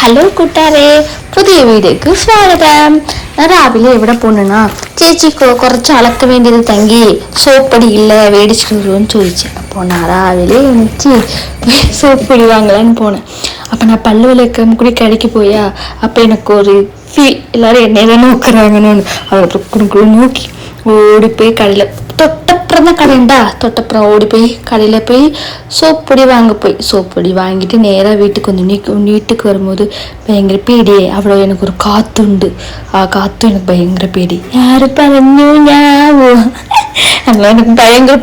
Hello കൂട്ടുകാരെ, പുതിയ വീഡിയോക്ക് സ്വാഗതം. ഞാൻ രാവിലെ എവിടെ പോണെന്നാ ചേച്ചിക്കോ കുറച്ച് അളക്ക് വേണ്ടിയത് തങ്കി സോപ്പടി ഇല്ല മേടിച്ചിട്ടുണ്ടോന്ന് ചോദിച്ചു. അപ്പോൾ ഞാൻ രാവിലെ എനിക്ക് സോപ്പൊടി വാങ്ങലാൻ പോണேன். அப்போ நான் பல்லு விளக்கம் கூட கடைக்கு போயா. அப்போ எனக்கு ஒரு எல்லாரும் என்னையதான் நோக்குறாங்கன்னு அதுக்கப்புறம் நோக்கி ஓடி போய் கடையில் തൊട്ടപ്പുറം കടയുണ്ടാ, തൊട്ടപ്പുറം ഓടിപ്പോയി കടയിൽ പോയി സോപ്പൊടി സോപ്പൊടി വാങ്ങിയിട്ട് നേരെ വീട്ടിൽ വന്നു. വീട്ടിൽ വരുമ്പോൾ ഭയങ്കര പേടിയായി. അവിടെ എനിക്കൊരു കാത്തുണ്ട്. ആ കാത്തു എനിക്ക് ഭയങ്കര പേടി. ആര് പറഞ്ഞു எனக்கு பயங்கர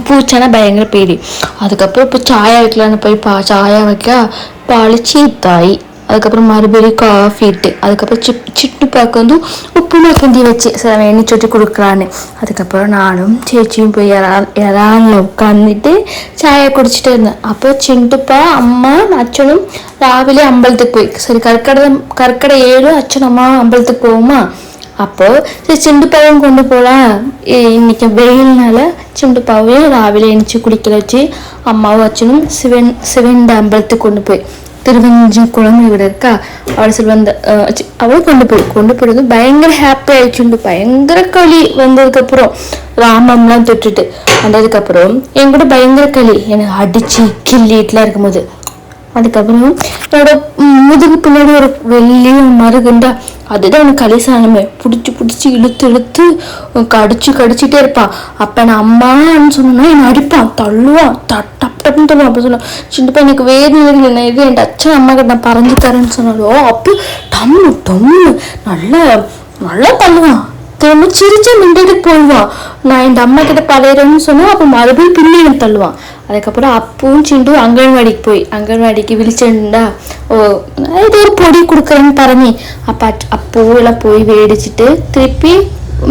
பூச்சானா பயங்கர பேடி. அதுக்கப்புறம் இப்போ சாயா வைக்கலான்னு போய் சாயா வைக்க பால் சீத்தாயி. அதுக்கப்புறம் மறுபடியும் காஃபி இட்டு அதுக்கப்புறம் சிட்டு பாக்கு வந்து உப்புமா கிண்டி வச்சு எண்ணெய் சொட்டி கொடுக்கலான்னு. அதுக்கப்புறம் நானும் சேச்சியும் போய் இறால உட்காந்துட்டு சாயை குடிச்சிட்டு இருந்தேன். அப்போ சிண்டுப்பா அம்மா அச்சனும் ராவிலே அம்பலத்துக்கு போய் சரி கற்கடை 7 அச்சன் அம்மா அம்பலத்துக்கு போவோமா. அப்போ சரி சிண்டுப்பாவையும் கொண்டு போகலாம், இன்னைக்கு வெயில்னால சிண்டுப்பாவையும் ராவிலே எணிச்சு குடிக்க வச்சு அம்மாவும் அச்சனும் சிவன் அம்பலத்துக்கு கொண்டு போய் திருவஞ்சிக்குளம் ഇവിടെ இருக்கா அவள் அவள் கொண்டு போயிடுது. பயங்கர ஹாப்பி ஆயிடுச்சுண்டு. பயங்கர களி வந்ததுக்கப்புறம் ராமம்லாம் தொட்டுட்டு வந்ததுக்கப்புறம் என் கூட பயங்கர களி எனக்கு அடிச்சு கிள்ளிட்டுலாம் இருக்கும்போது. அதுக்கப்புறம் என்னோட முதுகு பின்னாடி ஒரு வெள்ளியும் மருகுண்டா, அதுதான் எனக்கு களி சாணமே. பிடிச்சி இழுத்து கடிச்சிட்டே இருப்பான். அப்ப நான் அம்மான்னு சொன்னா என்னை அடிப்பான், தள்ளுவான், டப்னு தள்ளுவான். அப்ப சொல்லுவான் சின்னப்பா எனக்கு வேதனை இல்லை, இது என் அச்சன் அம்மா கிட்ட நான் பறஞ்சு தரேன்னு சொன்னாலும் அப்போ டம்மு நல்லா தள்ளுவான். திரும்ப சிரிச்சா மிண்டதுக்கு போயிடுவான். நான் இந்த அம்மா கிட்ட பழையிறேன்னு சொன்னா அப்போ மறுபடியும் பின்னி தள்ளுவான். அதுக்கப்புறம் அப்பவும் சிண்டு அங்கன்வாடிக்கு விழிச்சுண்டா இது ஒரு பொடி கொடுக்குறேன்னு பறஞ்சி அப்போ எல்லாம் போய் வேடிச்சுட்டு திருப்பி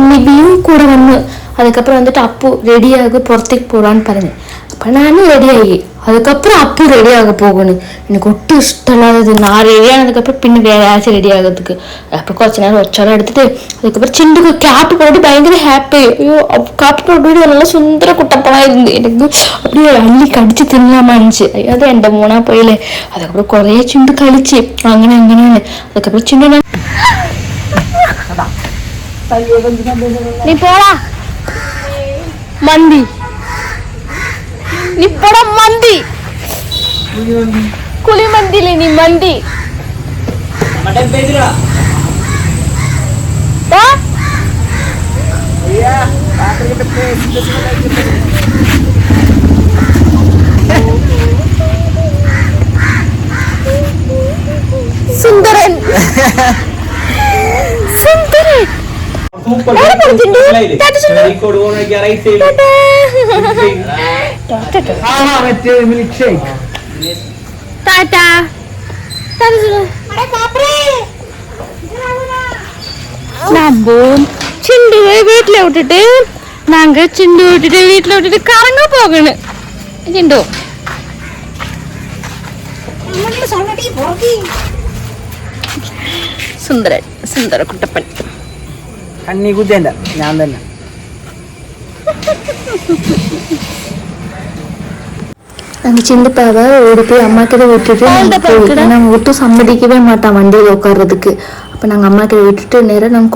மிபியும் கூட வந்து அதுக்கப்புறம் வந்துட்டு அப்போ ரெடியாக புறத்துக்கு போகலான்னு பறஞ்சேன். அப்போ நானும் ரெடியாகி அதுக்கப்புறம் அப்போ ரெடியாக போகணும். எனக்கு ஒட்டு இஷ்டம் இல்லாதது. நான் ரெடியானதுக்கப்புறம் பின்ன வேற யாராச்சும் ரெடி ஆகிறதுக்கு. அப்போ கொஞ்ச நேரம் ஒச்சாலும் எடுத்துட்டு அதுக்கப்புறம் சிண்டுக்கு கேப்பு போட்டு பயங்கர ஹாப்பி. ஐயோ காப்பு போட்டு நல்லா சுந்தர குட்டப்பெல்லாம் இருந்து எனக்கு அப்படியே அள்ளி கடிச்சு தின்னலாமா இருந்துச்சு. ஐயோ அது என் மூணா போயில. அதுக்கப்புறம் குறைய சிண்டு கழிச்சு அங்கன்னு அதுக்கப்புறம் சிண்டு நீ போடா மந்தி, நீ போட மந்தி, குழி மந்தில நீ மந்தி சுந்தரன் சிண்டுவை வீட்டுல விட்டுட்டு நாங்க வீட்டுல விட்டுட்டு கரங்க போகணும். சிண்டு സുന്ദര കുട്ടപ്പൻ കണ്ണി കുത്തിയല്ല ഞാൻ തന്നെ. அங்கே சின்னப்பாவை ஓடி போய் அம்மா கிட்ட விட்டுட்டு நாங்கள் விட்டு சம்மதிக்கவே மாட்டான் வண்டியில் உட்கார்றதுக்கு. அப்போ நாங்கள் அம்மா கிட்ட விட்டுட்டு நேராக நாங்கள்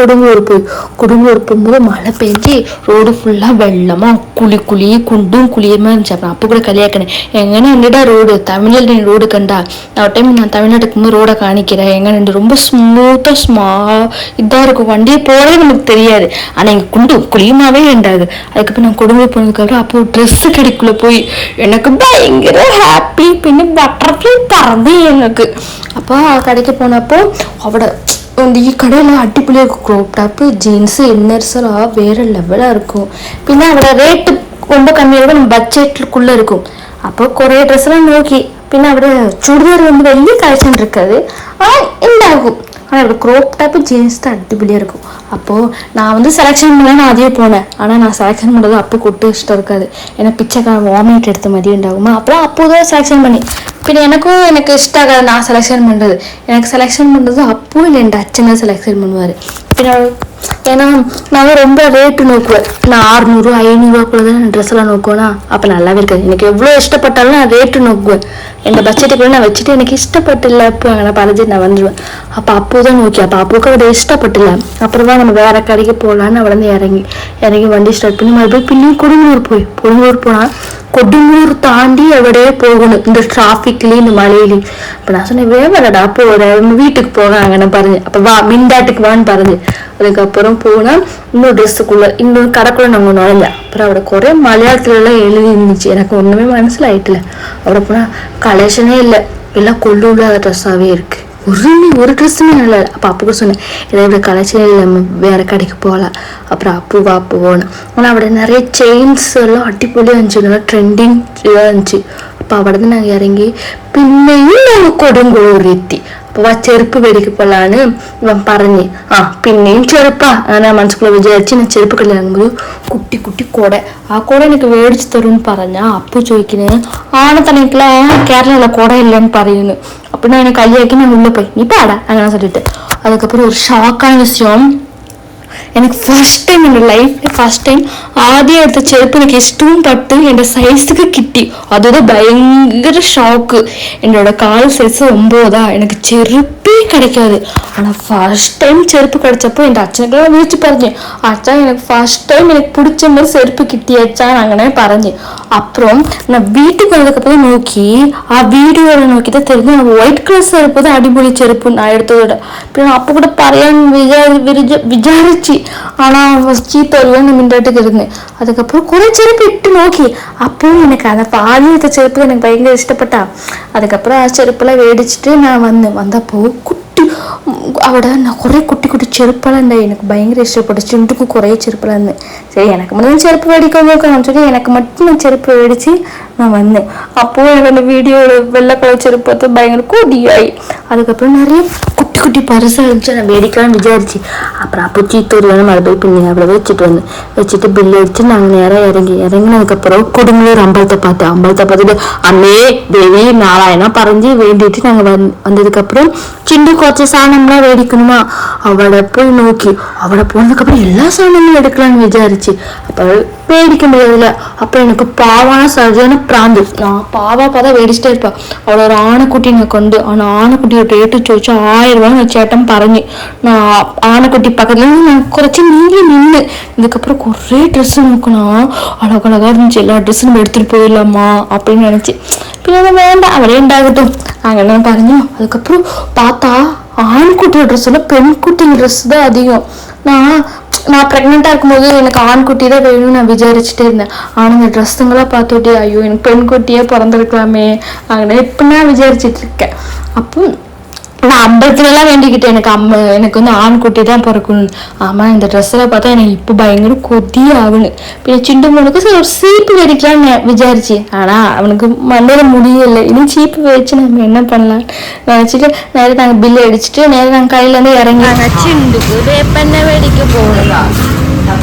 கொடுங்கூர் போகும்போது மழை பெஞ்சு ரோடு ஃபுல்லாக வெள்ளமாக குண்டும் குழியமாக இருந்துச்சு. அப்புறம் அப்போ கூட கல்யாணம் எங்கன்னா என்னடா ரோடு தமிழ்நாடு நீ ரோடு கண்டா நான் டைம் நான் தமிழ்நாட்டுக்கு போது ரோடை காணிக்கிறேன் எங்கே ரொம்ப ஸ்மூத்தாக இதாக இருக்கும், வண்டியை போகவே நமக்கு தெரியாது. ஆனால் எங்கள் குழியுமாவே உண்டாது. அதுக்கப்புறம் நான் கொடுங்கூர் போனதுக்கப்புறம் அப்போ ட்ரெஸ்ஸு கடைக்குள்ளே போய் எனக்கு பயங்கர ஹாப்பி. பின்ன பட்டர்ஃப்ளை பறந்து எனக்கு. அப்போ கடைக்கு போனப்போ அவட இந்த கடையில் அடிப்பொலியாக இருக்கும். க்ரோப் டாப்பு ஜீன்ஸு இன்னர்ஸெல்லாம் வேறு லெவலாக இருக்கும். பின்ன அவட ரேட்டு ரொம்ப கம்மியாக இருக்கும், நம்ம பட்ஜெட்டுக்குள்ளே இருக்கும். அப்போ குறைய ட்ரெஸ்லாம் நோக்கி பின்ன அவட சுடிதார் வந்து வெளியே கலெக்ஷன் இருக்காது, ஆனால் இந்தாகும். ஆனால் அவட க்ரோப் டாப்பு ஜீன்ஸ் தான் அடிப்பொலியாக இருக்கும். அப்போது நான் வந்து செலெக்ஷன் பண்ண நான் அதே போனேன். ஆனால் நான் செலெக்ஷன் பண்ணுறது அப்போ கொட்டு இஷ்டம் இருக்காது, ஏன்னா பிச்சைக்கார வாமிட் எடுத்த மாதிரி உண்டாகுமா. அப்புறம் அப்போதான் செலெக்ஷன் பண்ணி பின்ன எனக்கு இஷ்டம் ஆகாது நான் செலெக்ஷன் பண்ணுறது. எனக்கு செலெக்ஷன் பண்ணுறது அப்போ இல்லை என் அச்சனை செலெக்ஷன் பண்ணுவார். பின்ன ஏன்னா நான் ரொம்ப ரேட்டு நோக்குவேன். நான் 600 500 தான் ட்ரெஸ்ஸெல்லாம் நோக்குவேன்னா அப்போ நல்லாவே இருக்காது. எனக்கு எவ்வளோ இஷ்டப்பட்டாலும் நான் ரேட்டு நோக்குவேன். என் பட்ஜெட்டுக்குள்ள நான் வச்சுட்டு எனக்கு இஷ்டப்பட்டில்ல அப்போ அங்கே பறஞ்சிட்டு நான் வந்துடுவேன். அப்போ அப்போ தான் ஓகே. அப்போ அப்போக்கு அவட இஷ்டப்பட்டில்ல. அப்புறமா நம்ம வேற கடைக்கு போகலான்னு அவளை வந்து இறங்கி வண்டி ஸ்டார்ட் பண்ணி மறுபடியும் பின்னையும் கொடுங்கூர் போனால் கொடுங்கூர் தாண்டி எவ்வளோ போகணும் இந்த டிராஃபிக்லேயும் இந்த மழையிலையும். அப்போ நான் சொன்னேன் வேவலடா போகிற வீட்டுக்கு போகிறாங்கன்னு பாருங்க. அப்போ வா மின்டாட்டுக்கு வான்னு பாருங்க. அதுக்கப்புறம் போனால் இன்னொரு ட்ரெஸ்ஸுக்குள்ளே இன்னொரு கடைக்குள்ளே நாங்கள் நுழைஞ்சேன். அப்புறம் அவட குறைய மலையாளத்துலலாம் எழுதி இருந்துச்சு. எனக்கு ஒன்றுமே மனசில் ஆயிட்டல. அவட போனால் கலெக்ஷனே இல்லை, எல்லாம் கொள்ளு இல்லாத ட்ரெஸ்ஸாகவே இருக்குது. ஒரு ட்ரெஸ்ஸுமே நல்லா இல்லை. அப்போ அப்புக்கு சொன்னேன் இதை கலெக்ஷனே இல்லை, நம்ம வேறு கடைக்கு போகலாம். அப்புறம் அப்போ போனேன். ஆனால் அவட நிறைய செயின்ஸ் எல்லாம் அடிப்பொலியாக இருந்துச்சு, நல்லா ட்ரெண்டிங் இதாக இருந்துச்சு. அப்போ அவடந்து நாங்கள் இறங்கி பின்னையும் நாங்கள் கொடுங்கூர் ஏற்றி அப்போவா செருப்பு வெடிக்க போகலான்னு இவன் பறஞ்சி பின்னையும் செருப்பா. நான் மனசுக்குள்ள விஜயாச்சு நான் செருப்பு கடையில் இறங்கும்போது குட்டி கொடை கொடை எனக்கு வேடிச்சு தரும்னு பறஞ்சா. அப்போ ചോദിക്കുന്നேன் ஆனத்தனைக்கெல்லாம் கேரளாவில் கொடை இல்லைன்னு பறையணும். அப்படின்னா எனக்கு கையாக்கி நான் உள்ள போய் நீ பாடா അങ്ങനെ சொல்லிட்டு. அதுக்கப்புறம் ஒரு ஷாக்கான விஷயம், எனக்கு ஃபர்ஸ்ட் டைம் என்னோட லைஃப்ல ஃபர்ஸ்ட் டைம் ஆദ്യം எடுத்த செருப்பு எனக்கு இஷ்டமும் பட்டு என் சைஸுக்கு கிட்டி. அதுதான் பயங்கர ஷாக்கு. என்னோட கால் சைஸ் 9 எனக்கு செருப்பே கிடைக்காது. ஆனால் ஃபர்ஸ்ட் டைம் செருப்பு கிடைச்சப்போ என் அச்சனுக்கெல்லாம் விழிச்சு பறஞ்சேன். அச்சா எனக்கு ஃபர்ஸ்ட் டைம் எனக்கு பிடிச்ச மாதிரி செருப்பு கிட்டியாச்சா நாங்கன்னே பறஞ்சேன். அப்புறம் நான் வீட்டுக்கு வந்ததுக்கப்புறம் நோக்கி வீடியோவில் நோக்கி தான் தெரிஞ்சு நான் ஒயிட் கலர் செருப்பு தான் அடிப்பொலி செருப்பு நான் எடுத்ததோட. இப்போ அப்போ கூட பறையான்னு விசாரிச்சு ஆனால் சீத்தருவேன் நான் மின்றாட்டுக்கு இருந்தேன். அதுக்கப்புறம் குறை செருப்பு இட்டு நோக்கி அப்பவும் எனக்கு அந்த பாலியத்த செருப்பு எனக்கு பயங்கர இஷ்டப்பட்டா. அதுக்கப்புறம் செருப்பெல்லாம் வேடிச்சுட்டு நான் வந்தப்போ அவட நான் குறைய குட்டி செருப்பெல்லாம் இருந்தேன். எனக்கு பயங்கர இஷ்டப்பட்டு சிண்டுக்கு குறைய செருப்பெல்லாம் இருந்தேன். சரி எனக்கு மட்டும் செருப்பு வெடிக்கணும்னு சொல்லி எனக்கு மட்டும் நான் செருப்பு வெடிச்சு நான் வந்தேன். அப்போது எனக்கு அந்த வீடியோவில் வெள்ளை கலர் செருப்பு பார்த்து பயங்கர கொடியாயி. அதுக்கப்புறம் நிறைய குட்டி பரிசாக இருந்துச்சு நான் வேடிக்கலான்னு விசாரிச்சு. அப்புறம் அப்போ சீத்தூர் வேணும் மறுபடியும் பின்னிங்க அப்படி வச்சுட்டு பில்லு அடிச்சு நாங்கள் நேராக இறங்கினதுக்கப்புறம் கொடுங்கூர் அம்பலத்தை பார்த்துட்டு அம்மே தேவி நாராயணா பறஞ்சு வேண்டிட்டு நாங்கள் வந்ததுக்கப்புறம் சிண்டு கொஞ்சம் சாணம்லாம் வேடிக்கணுமா. அவளை போய் நோக்கி அவளை போனதுக்கப்புறம் எல்லா சாணமும் எடுக்கலான்னு விசாரிச்சு. அப்போ வேடிக்க முடியாதுல்ல. அப்போ எனக்கு பாவான சரியான பிராந்து. நான் பாவா பார்த்தா வேடிச்சிட்டே இருப்பேன். அவளை ஒரு ஆணைக்குட்டி நான் கொண்டு ஆனால் ஆணைக்குட்டியை ரேட்டு வச்சு 1000 ரூபான்னு சேட்டம் பறஞ்சு நான் ஆணைக்குட்டி பக்கத்துல நான் குறைச்சி நீங்களே நின்று. இதுக்கப்புறம் ஒரே ட்ரெஸ் நோக்கணும் அழகழகா இருந்துச்சு. எல்லா ட்ரெஸ்ஸும் நம்ம எடுத்துட்டு போயிடலாமா அப்படின்னு நினைச்சு பின்னாடி வேண்டாம் அவளே உண்டாகட்டும் நாங்கள் என்ன பறஞ்சோம். அதுக்கப்புறம் பார்த்தா ஆண்குட்டியோட ட்ரெஸ் எல்லாம் பெண் குட்டி ட்ரெஸ் தான் அதிகம். நான் ப்ரெக்னெண்ட்டாக இருக்கும்போது எனக்கு ஆண்குட்டி தான் வேணும்னு நான் விசாரிச்சுட்டே இருந்தேன். ஆனால் இந்த ட்ரெஸ்ஸுங்களாம் பார்த்துட்டே ஐயோ எனக்கு பெண் குட்டியே பிறந்திருக்கலாமே அங்கே இப்போ நான் விசாரிச்சுட்டு இருக்கேன். அப்போ நான் அம்பலத்துலலாம் வேண்டிக்கிட்டேன் எனக்கு வந்து ஆண்குட்டி தான் பிறக்கணும். ஆமாம் இந்த ட்ரெஸ்ஸெல்லாம் பார்த்தா எனக்கு இப்போ பயங்கர கொதியே ஆகணும். பின்ன சிண்டு மூணுக்கு சரி ஒரு சீப்பு வெடிக்கலான்னு விசாரிச்சு. ஆனால் அவனுக்கு மண்டையில் முடியலை. இன்னும் சீப்பு வச்சு நம்ம என்ன பண்ணலாம் நினச்சிட்டு நேரம் நாங்கள் பில்லு அடிச்சுட்டு நேரம் நாங்கள் கையிலேருந்து இறங்கி சிண்டுக்கு வேப்பெண்ணை வெடிக்க போகலாம்.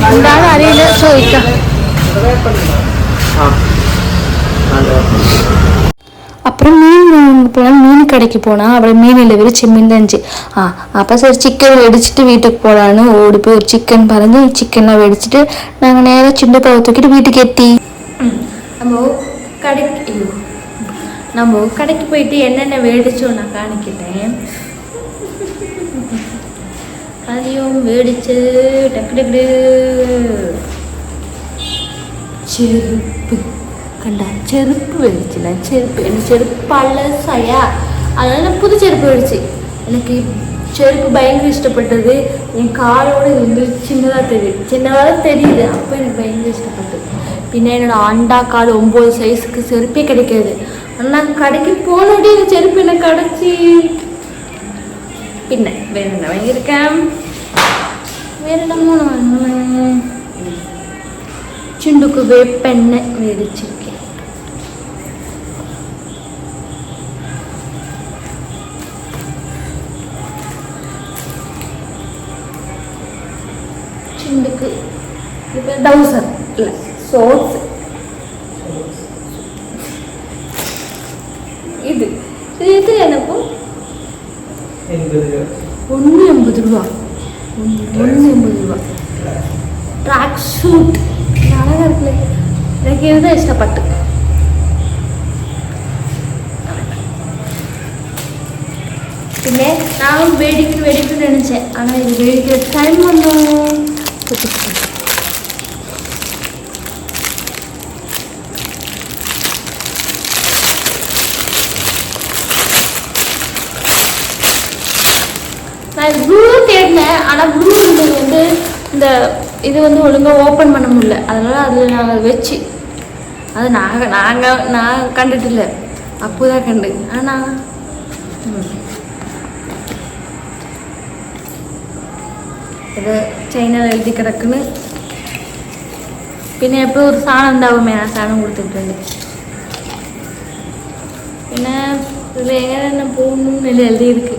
இருந்தாலும் அறியில சோய்க்கா அப்புறம் மீன் கடைக்கு போனால் அவளை மீனில் வெறும் செம்மீன் தான் இருந்துச்சு. அப்போ சரி சிக்கன் வெடிச்சிட்டு வீட்டுக்கு போகலான்னு ஓடி போய் ஒரு சிக்கன் பறந்து சிக்கன்லாம் வெடிச்சிட்டு நாங்கள் நேராக சின்னப்பாவை தூக்கிட்டு வீட்டுக்கு எத்தி நம்ம கடைக்கு போயிட்டு என்னென்ன வேடிச்சோம் நான் காணிக்கிட்டேன். அதையும் வேடிச்சு டக்கு செருப்பு கண்டா செருப்பு வெடிச்சுல செருப்பு பழசையா அதனால நான் புது செருப்பு வெடிச்சு. எனக்கு செருப்பு பயங்கர இஷ்டப்பட்டது. என் காலோட இது வந்து சின்னதாக தெரியுது. அப்போ எனக்கு பயங்கர இஷ்டப்பட்டது. பின்ன என்னோட அண்டா கால் 9 சைஸுக்கு செருப்பே கிடைக்காது. ஆனால் கடைக்கு போனோடே இந்த செருப்பு எனக்கு கிடச்சி. பின்ன வேற என்ன வாங்கியிருக்கேன் வேற என்னமோ நான் சிண்டுக்கு வேப்பெண்ணை வேடிச்சிருக்கேன். சிண்டுக்கு இப்போ டவுசர் இல்லை ஷோர்ட்ஸ் இது எனக்கும் 180 ரூபா. ட்ராக் ஷூட் அழகாக இருக்குல்ல. எனக்கு இதுதான் இஷ்டப்பட்டு പിന്നെ ഞാൻ വേടിക്കുന്നു നിனைச்சே ஆனால் இது வேடிக்கிற டைம் வந்தோம். நான் ப்ளூ தேடினேன், ஆனால் ப்ளூ வந்து இந்த இது வந்து ஒழுங்காக ஓப்பன் பண்ண முடியல. அதனால் அதில் நாங்கள் வச்சு அது நான் கண்டுட்டு இல்லை, அப்போ தான் கண்டு. ஆனால் ഇത് ചൈനയിൽ എഴുതി കിടക്കുന്നു. പിന്നെ എപ്പോഴും ഒരു സാധനം ഉണ്ടാവുമേ, ആ സാധനം കൊടുത്തിട്ടുണ്ട്. പിന്നെ ഇതിൽ എങ്ങനെ തന്നെ പോകുന്നില്ല എഴുതിയിരിക്ക്.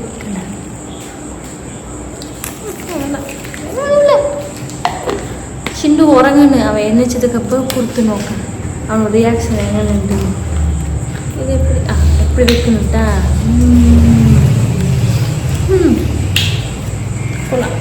ചിണ്ടു ഉറങ്ങുന്നു. അവൻ എണ്ണിച്ചതൊക്കെ കൊടുത്ത് നോക്കണം അവനോട് റിയാക്ഷൻ എങ്ങനെയുണ്ട്. ഇത് എപ്പോഴും വെക്കുന്നുട്ടാ. കൊള്ളാം.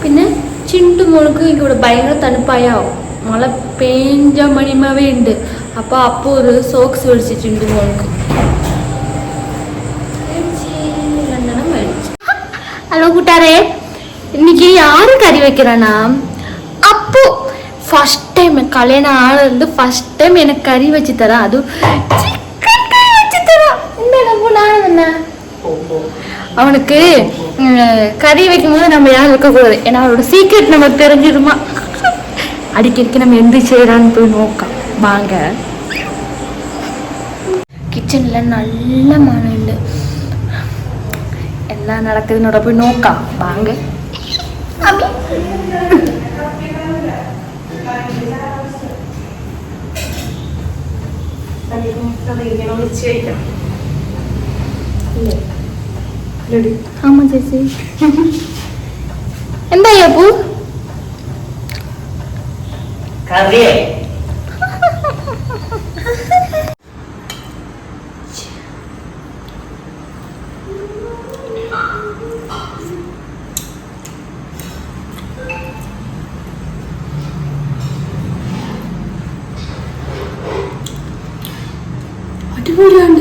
പിന്നെ പിന്നെ ചിണ്ടു മോൾക്ക് ഇവിടെ ഭയങ്കര തണുപ്പായാവും. മഴ പെയ്ഞ്ച മണിമാവേ ഉണ്ട്. അപ്പോൾ ഒരു സോക്സ് മേടിച്ച് ചിണ്ടു മോൾക്ക്. ഹലോ കൂട്ടാരെ, இன்னைக்கு யாரு கறி வைக்கிறானா? அப்போ ஃபர்ஸ்ட் டைம் கல்யாண ஆள் இருந்து ஃபர்ஸ்ட் டைம் எனக்கு கறி வச்சு தரா. அது சிக்கன் கறி வச்சு தரா. என்ன அவனுக்கு கறி வைக்கும்போது நம்ம யாரும் இருக்கக்கூடாது, ஏன்னா அவரோட சீக்ரெட் நமக்கு தெரிஞ்சிருமா. அடிக்கடிக்கு நம்ம எந்த செய்யறான்னு போய் நோக்கம் வாங்க. கிச்சன்ல நல்ல மனம் உண்டு, எல்லாம் நடக்குதுன்னோட போய் நோக்கம் வாங்க. ஆமா சேச்சி. എന്താ അപ്പു കറി അടിപൊളിയാണ്.